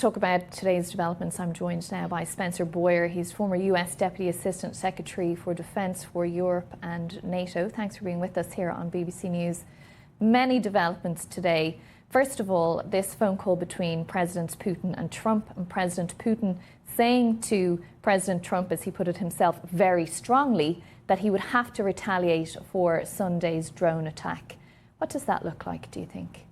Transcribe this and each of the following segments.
Talk about today's developments. I'm joined now by Spencer Boyer. He's former US Deputy Assistant Secretary for Defence for Europe and NATO. Thanks for being with us here on BBC News. Many developments today. First of all, this phone call between Presidents Putin and Trump, and President Putin saying to President Trump, as he put it himself very strongly, that he would have to retaliate for Sunday's drone attack. What does that look like, do you think?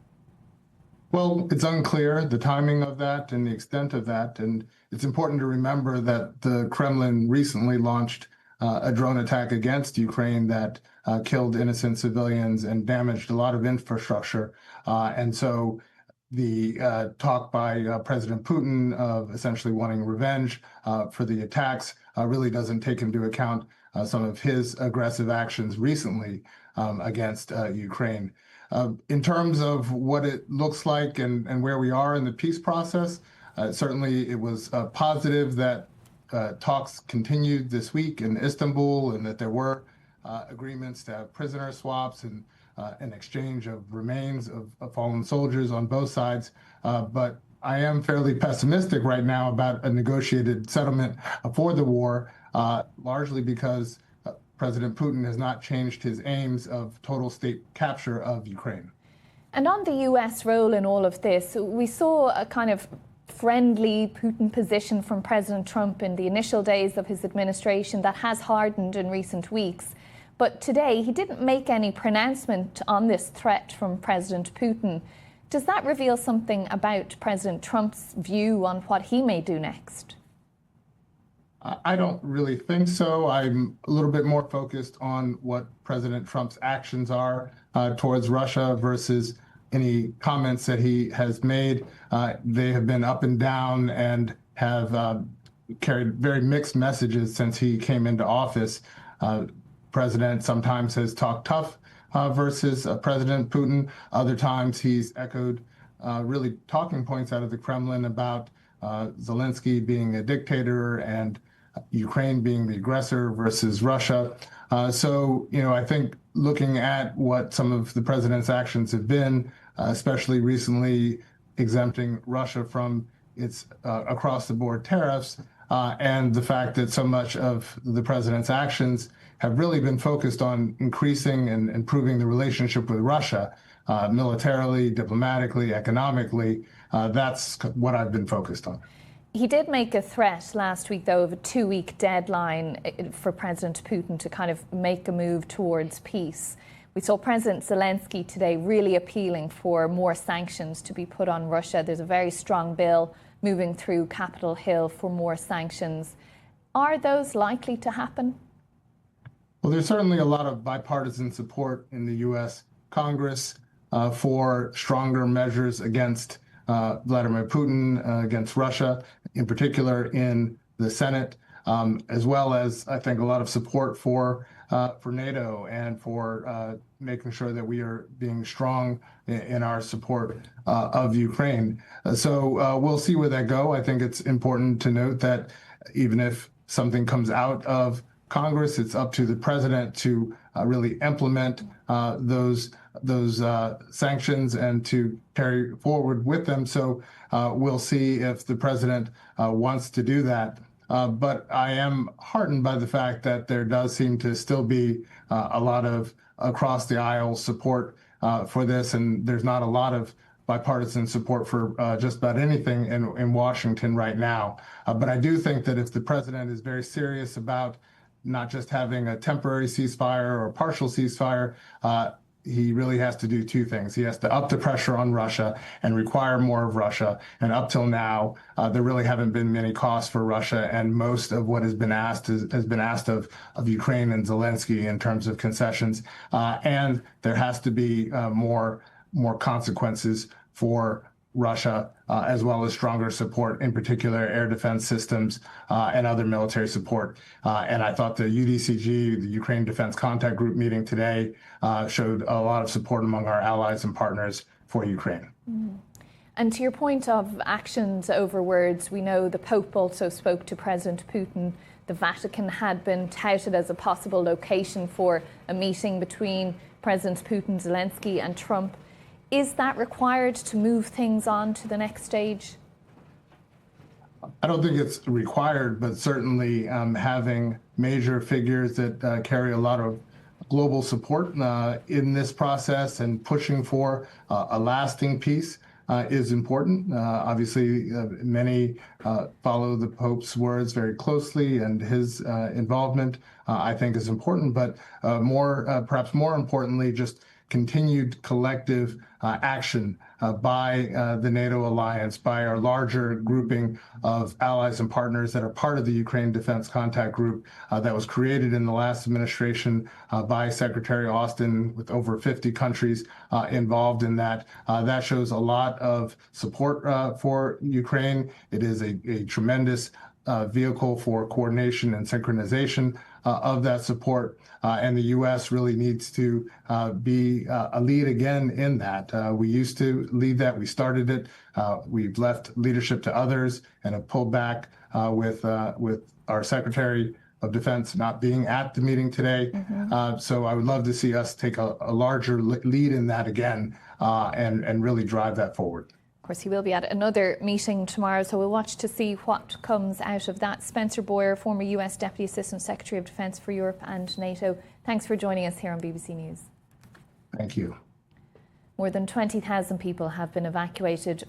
Well, it's unclear the timing of that and the extent of that. And it's important to remember that the Kremlin recently launched a drone attack against Ukraine that killed innocent civilians and damaged a lot of infrastructure. And so the talk by President Putin of essentially wanting revenge for the attacks really doesn't take into account some of his aggressive actions recently against Ukraine. In terms of what it looks like and where we are in the peace process, certainly it was positive that talks continued this week in Istanbul and that there were agreements to have prisoner swaps and an exchange of remains of fallen soldiers on both sides. But I am fairly pessimistic right now about a negotiated settlement for the war, largely because President Putin has not changed his aims of total state capture of Ukraine. And on the US role in all of this, we saw a kind of friendly Putin position from President Trump in the initial days of his administration that has hardened in recent weeks. But today, he didn't make any pronouncement on this threat from President Putin. Does that reveal something about President Trump's view on what he may do next? I don't really think so. I'm a little bit more focused on what President Trump's actions are towards Russia versus any comments that he has made. They have been up and down and have carried very mixed messages since he came into office. President sometimes has talked tough versus President Putin. Other times he's echoed really talking points out of the Kremlin about Zelensky being a dictator and Ukraine being the aggressor versus Russia. So, I think looking at what some of the president's actions have been, especially recently exempting Russia from its across-the-board tariffs, and the fact that so much of the president's actions have really been focused on increasing and improving the relationship with Russia, militarily, diplomatically, economically, that's what I've been focused on. He did make a threat last week, though, of a 2-week deadline for President Putin to kind of make a move towards peace. We saw President Zelensky today really appealing for more sanctions to be put on Russia. There's a very strong bill moving through Capitol Hill for more sanctions. Are those likely to happen? Well, there's certainly a lot of bipartisan support in the U.S. Congress for stronger measures against Vladimir Putin, against Russia, in particular in the Senate, as well as, I think, a lot of support for NATO and for making sure that we are being strong in our support of Ukraine. So we'll see where that go. I think it's important to note that even if something comes out of Congress, it's up to the president to really implement those sanctions and to carry forward with them. So we'll see if the president wants to do that. But I am heartened by the fact that there does seem to still be a lot of across the aisle support for this, and there's not a lot of bipartisan support for just about anything in Washington right now. But I do think that if the president is very serious about not just having a temporary ceasefire or a partial ceasefire, he really has to do two things. He has to up the pressure on Russia and require more of Russia. And up till now, there really haven't been many costs for Russia. And most of what has been asked has been asked of Ukraine and Zelensky in terms of concessions. And there has to be more consequences for Russia, as well as stronger support, in particular air defense systems and other military support. And I thought the UDCG, the Ukraine Defense Contact Group meeting today, showed a lot of support among our allies and partners for Ukraine. Mm. And to your point of actions over words, we know the Pope also spoke to President Putin. The Vatican had been touted as a possible location for a meeting between Presidents Putin, Zelensky and Trump. Is that required to move things on to the next stage? I don't think it's required, but certainly having major figures that carry a lot of global support in this process and pushing for a lasting peace is important. Obviously, many follow the Pope's words very closely, and his involvement, I think, is important. But perhaps more importantly, just continued collective action by the NATO alliance, by our larger grouping of allies and partners that are part of the Ukraine Defense Contact Group that was created in the last administration by Secretary Austin, with over 50 countries involved in that. That shows a lot of support for Ukraine. It is a tremendous vehicle for coordination and synchronization of that support. And the U.S. really needs to be a lead again in that. We used to lead that. We started it. We've left leadership to others and have pulled back with our Secretary of Defense not being at the meeting today. So I would love to see us take a larger lead in that again and really drive that forward. Of course, he will be at another meeting tomorrow, so we'll watch to see what comes out of that. Spencer Boyer, former US Deputy Assistant Secretary of Defence for Europe and NATO, thanks for joining us here on BBC News. Thank you. More than 20,000 people have been evacuated